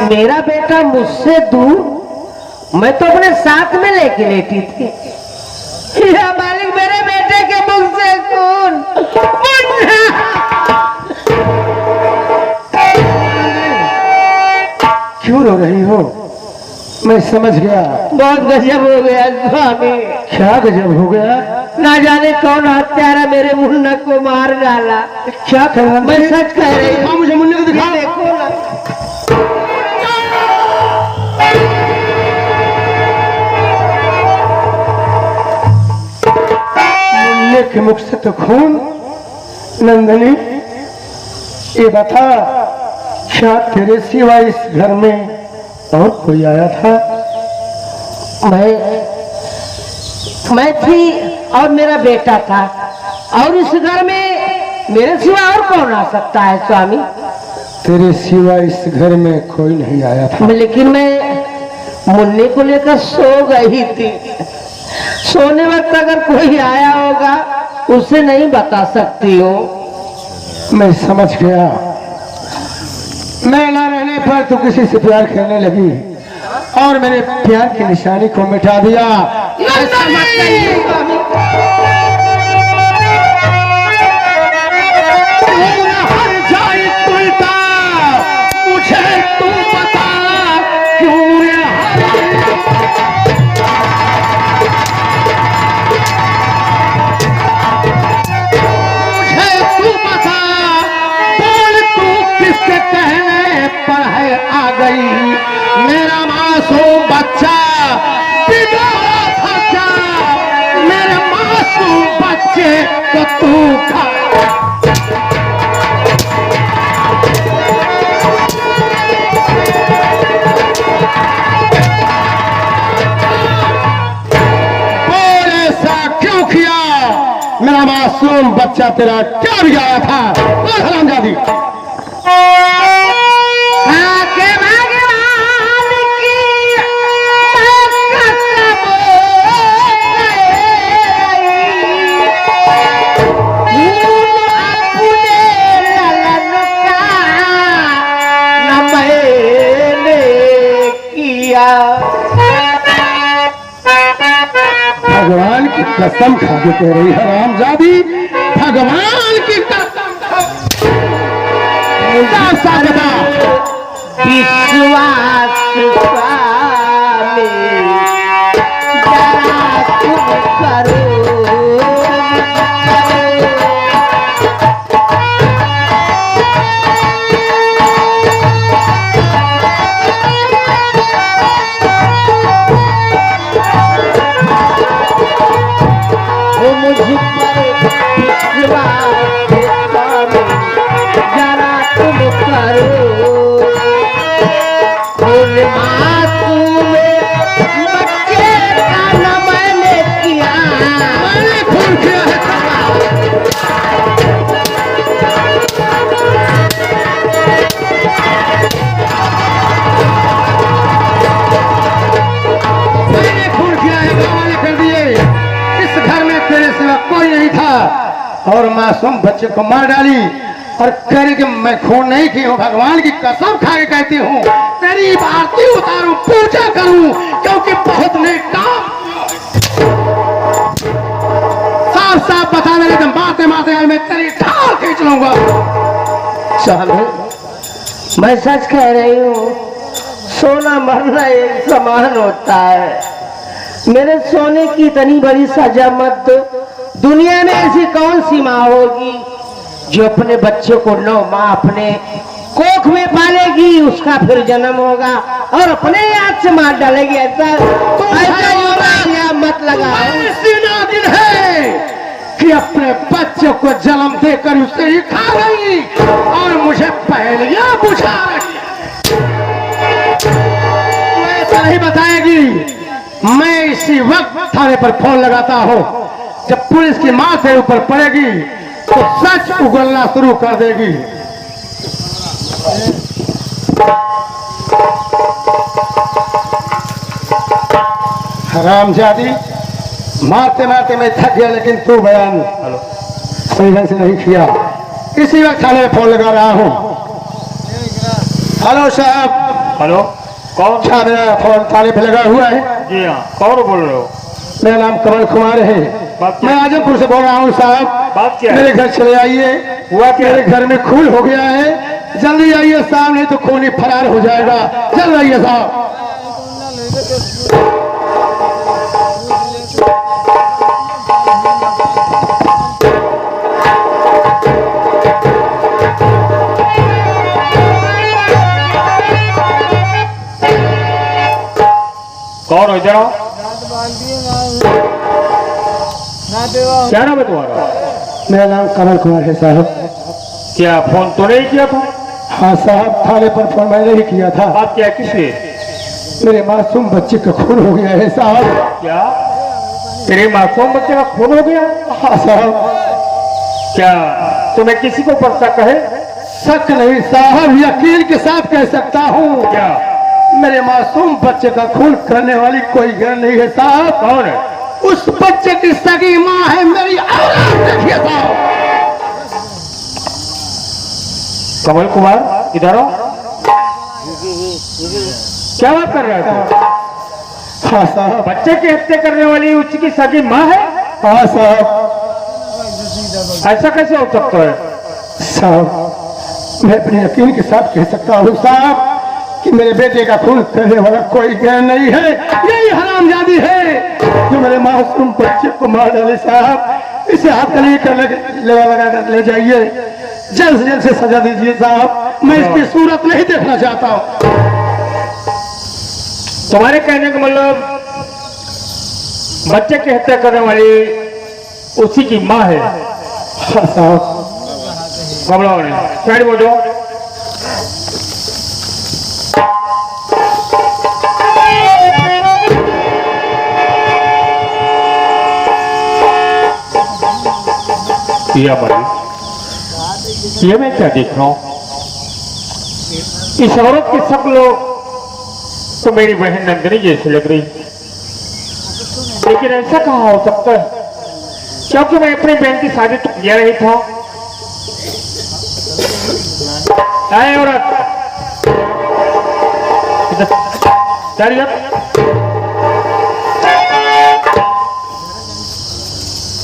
मेरा बेटा मुझसे दूर, मैं तो अपने साथ में लेके लेटी थी। या मालिक मेरे बेटे के मुख से खून। क्यों रो रही हो? मैं समझ गया। बहुत गजब हो गया स्वामी। क्या गजब हो गया? ना जाने कौन हत्यारा मेरे मुन्ना को मार डाला। क्या कह रहा? मैं सच कह रही हूँ। मुझे मुन्ने को दिखा। देखो ना। मुन्ने के मुख से तो खून। नंदनी, ये बता, क्या तेरे सिवा इस घर में और कोई आया था? मैं थी और मेरा बेटा था, और इस घर में मेरे सिवा और कौन आ सकता है स्वामी? तेरे सिवा इस घर में कोई नहीं आया था। लेकिन मैं मुन्ने को लेकर सो गई थी। सोने वक्त अगर कोई आया होगा उसे नहीं बता सकती हूँ। मैं समझ गया। मैं ना रहने पर तू किसी से प्यार करने लगी और मैंने प्यार की निशानी को मिटा दिया। मुझे तू बता क्यों रे मुझे तू बता, बोल तू किसके कहने पर है आ गई? मेरा मासूम बच्चा बिगड़ा था क्या? मेरे मासूम बच्चे को तू खा। बोल ऐसा क्यों किया? मेरा मासूम बच्चा तेरा क्या बिगाड़ा था? बोल हरामजादी। भगवान की कसम खा के कह रही हरामजादी, भगवान की कसम खा। विश्वास स्वामी जरा तुम करो। और मासूम बच्चे को मार डाली और कह रही कि मैं खून नहीं की हूँ। भगवान की कसम खा के कहती हूँ तेरी आरती उतारूं, पूजा करूं, क्योंकि बहुत नेक काम। साफ साफ बता रहे थे, माते माते मैं तेरी ढाल खींच लूंगा। चलो, मैं सच कह रही हूँ, सोना मरना एक समान होता है। मेरे सोने की इतनी बड़ी सजा मत दो। दुनिया में ऐसी कौन सी माँ होगी जो अपने बच्चे को 9 माह अपने कोख में पालेगी, उसका फिर जन्म होगा और अपने याद से मार डालेगी? ऐसा मत लगाओ। दिन है कि अपने बच्चे को जन्म देकर उसे ही खा गई और मुझे पहलियां बुझा रही। तो ऐसा नहीं बताएगी। मैं इसी वक्त थाने पर फोन लगाता हूँ। जब पुलिस की मां से ऊपर पड़ेगी तो सच उगलना शुरू कर देगी। हरामजादी, मारते मारते मैं थक गया, लेकिन तू बयान सही ढंग से नहीं किया। इसी वक्त थाने में फोन लगा रहा हूं। हेलो साहब, हेलो, कौन? क्या मेरा फोन थाने पे लगा हुआ है? जी हाँ, कौन बोल रहे हो? मेरा नाम कमल कुमार है। बात क्या मैं आजमपुर से बोल रहा हूँ साहब। बात क्या है? मेरे घर चले आइए। हुआ क्या? मेरे घर में खून हो गया है, जल्दी आइए साहब, नहीं तो खून ही फरार हो जाएगा। जल्द आइए साहब। कौन हो? इधर आओ। क्या नाम है तुम्हारा? मेरा नाम कमल कुमार है साहब। क्या फोन तो नहीं किया था? हाँ साहब, थाने पर फोन मैंने ही किया था। बात क्या है, किस लिए? मेरे मासूम बच्चे का खून हो गया है साहब। क्या तेरे मासूम बच्चे का खून हो गया? हाँ साहब। क्या तुम्हें किसी को ऊपर शक है? शक नहीं साहब, यकीन के साथ कह सकता हूँ। क्या? मेरे मासूम बच्चे का खून करने वाली कोई घर नहीं है साहब। कौन है? उस बच्चे की सगी माँ है मेरी औलाद। देखिए साहब। कमल कुमार, इधर आओ। क्या बात कर रहे हो? हाँ साहब। बच्चे की हत्या करने वाली उसकी सगी माँ है? हाँ साहब। ऐसा कैसे हो सकता है? साहब, मैं अपने यकीन के साथ कह सकता हूँ साहब कि मेरे बेटे का खून करने वाला कोई गैर नहीं है। यही हरामजादी है जो मेरे मासूम बच्चे को मार डाले साहब। इसे हाथ कली कर लगा कर ले जाइए। जल्द से जल्द से सजा दीजिए साहब। मैं इसकी सूरत नहीं देखना चाहता हूँ। तुम्हारे कहने का मतलब बच्चे की हत्या करने वाली उसी की माँ है? हाँ साहब। घबराओ नहीं, साइड में जाओ। ये मैं क्या देख रहा हूं? इस औरत की शक्ल तो मेरी बहन नंदिनी जैसी लग रही, लेकिन ऐसा कहाँ हो सकता है? क्योंकि मैं अपनी बहन की शादी तो किया रही था। आए औरत,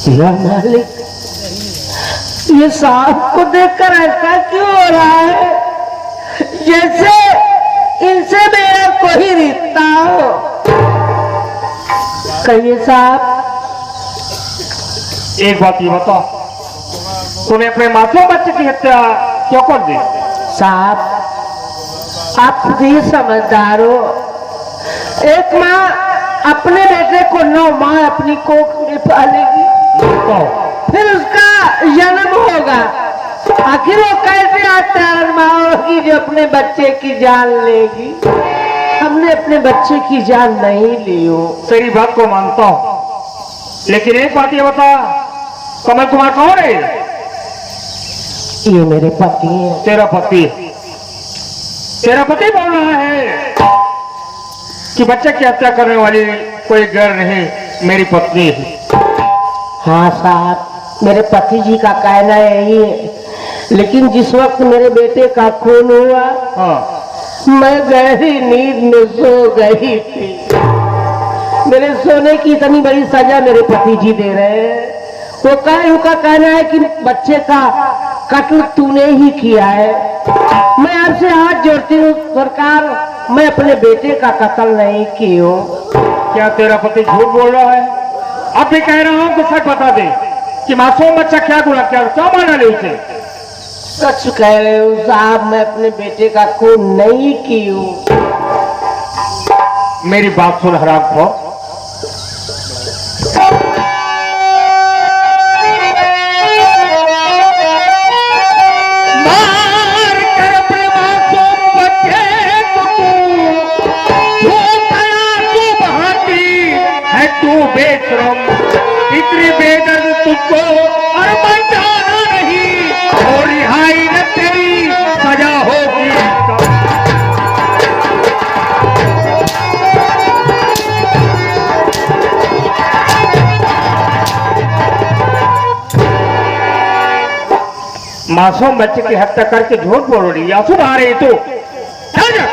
या मालिक, ये सांप को देखकर ऐसा क्यों हो रहा है जैसे इनसे मेरा कोई रिश्ता हो? कहिए साहब। एक बात ये बता, तूने अपने मासूम बच्चे की हत्या क्यों कर दी? साहब, आप खुद ही समझदार हो। एक माँ अपने बेटे को 9 माह अपनी कोख में पालेगी, फिर उसका जन्म होगा। आखिर वो कैसे आचार माँ होगी जो अपने बच्चे की जान लेगी? हमने अपने बच्चे की जान नहीं ली हो। तेरी बात को मानता हूं, लेकिन एक बात ये बता, कमल कुमार कौन है? ये मेरे पति हैं। तेरा पति? तेरा पति बोल रहा है कि बच्चे की हत्या करने वाली कोई गैर नहीं, मेरी पत्नी है। हाँ साहब, मेरे पति जी का कहना यही है, लेकिन जिस वक्त मेरे बेटे का खून हुआ, हाँ, मैं गहरी नींद में सो गई थी। मेरे सोने की इतनी बड़ी सजा मेरे पति जी दे रहे हैं। वो उनका कहना है कि बच्चे का कत्ल तूने ही किया है। मैं आपसे हाथ जोड़ती हूँ सरकार, मैं अपने बेटे का कत्ल नहीं की हूँ। क्या तेरा पति झूठ बोल रहा है? अब भी कह रहा हूं कि सच बता दे कि मासूम बच्चा क्या गुनाह किया, क्या माना ले उसे? सच कह रहे हो साहब, मैं अपने बेटे का खून नहीं की हूँ। मेरी बात सुन हरामखोर, मार कर अपने मासूम बच्चे को तू बहाती है, तू बेशरम, इतनी बेदर्द तुझको और मैं जाना नहीं, और रिहाई न तेरी सजा होगी। मासूम बच्चे की हत्या करके झूठ बोल रही है, आंसू बहा रही तू। चल जा।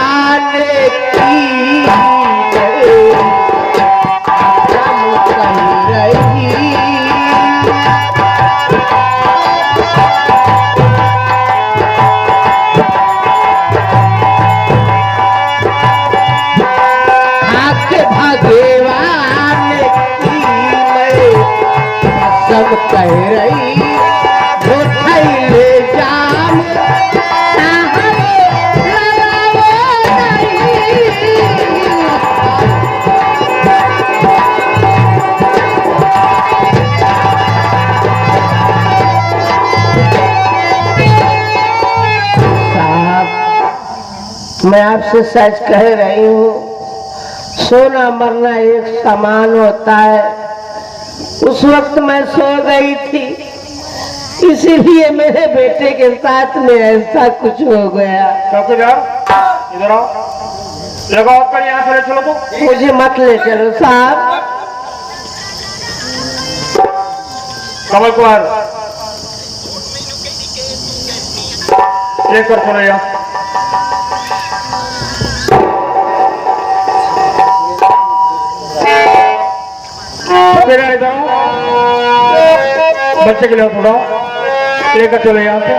आने की हम कह रही आके भगवान की मैं सब कह रही वो थैले जाम मैं आपसे सच कह रही हूँ, सोना मरना एक समान होता है। उस वक्त मैं सो गई थी, इसीलिए मेरे बेटे के साथ में ऐसा कुछ हो गया। चौकीदार इधर आओ, लगाओ कर यहाँ से ले चलो। तो मुझे मत ले चलो साहब। कमल कुमार लेकर चलो यहाँ। इधर आओ, बच्चे के लिए थोड़ा लेकर चलो यहाँ से,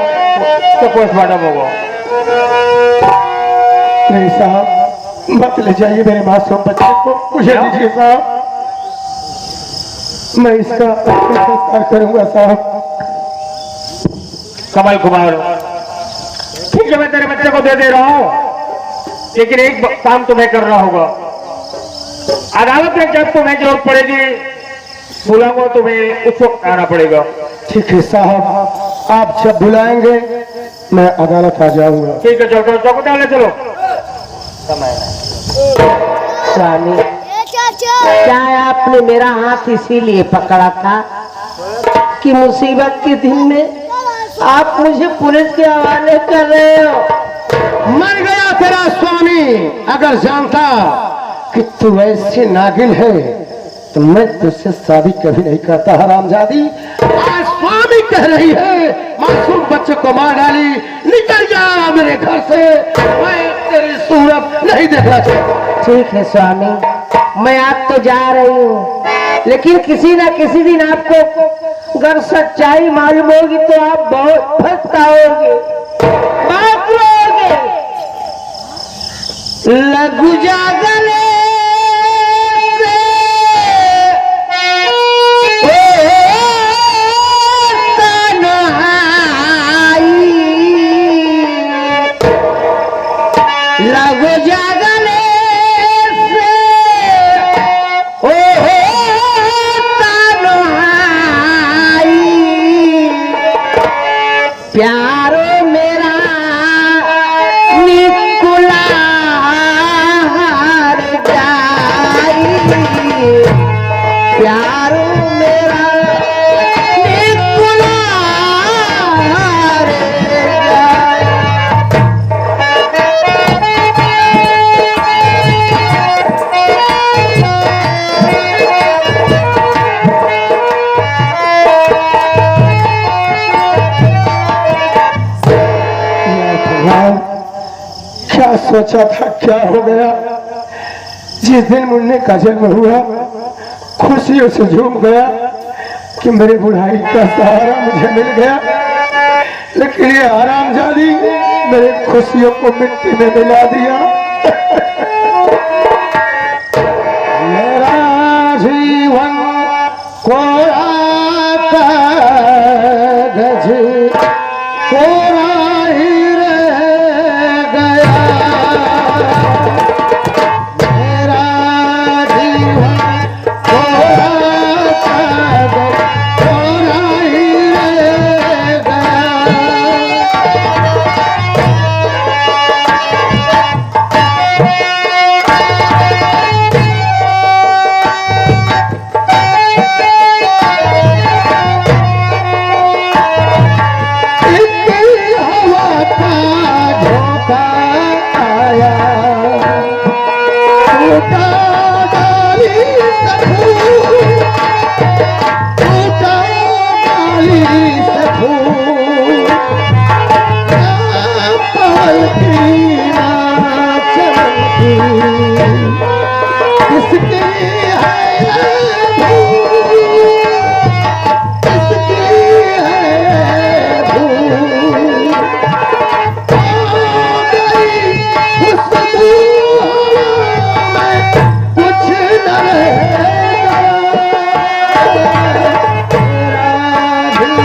तो पोस्टमार्टम होगा। नहीं साहब, मत ले जाइए मेरे मासूम बच्चे को, मुझे दीजिए साहब, मैं इसका संस्कार करूंगा साहब। कमल कुमार ठीक है, मैं तेरे बच्चे को दे रहा हूँ, लेकिन एक काम तुम्हें करना होगा। अदालत में जब तुम्हें जरूरत पड़ेगी बुलाऊंगा, तुम्हें उस वक्त आना पड़ेगा। ठीक है साहब, आप जब बुलाएंगे मैं अदालत आ जाऊंगा। ठीक है, चलो चौकीदार ले चलो। स्वामी, क्या आपने मेरा हाथ इसीलिए पकड़ा था कि मुसीबत के दिन में आप मुझे पुलिस के हवाले कर रहे हो? मर गया तेरा स्वामी। अगर जानता कि तू ऐसे नागिन है तो मैं तुझसे शादी कभी नहीं करता। हरामजादी, आज स्वामी कह रही है मासूम बच्चे को मार डाली, निकल जा मेरे घर से, मैं तेरी सूरत नहीं देखना चाहता। ठीक है स्वामी, मैं आप तो जा रही हूँ, लेकिन किसी न किसी दिन आपको अगर सच्चाई मालूम होगी तो आप बहुत पछताओगे, बात रोगे। लघु जागले लघु जागले से ओ तन्हाई, प्यारो मेरा निकुला हार जाई, प्यारो मेरा निकुला हार जाई। क्या सोचा था, क्या हो गया। जिस दिन मुन्ने का जन्म हुआ खुशियों से झूम गया कि मेरी बुढ़ाई का सहारा मुझे मिल गया, लेकिन ये हरामजादी मेरे खुशियों को मिट्टी में मिला दिया। मेरा जीवन कोरा कागज कोरा ही रह गया, मेरा जीवन कोरा कागज कोरा ही रह गया। किसकी है किसकी है भूल आ गई खुशबू में कुछ न रहेगा तेरा दिल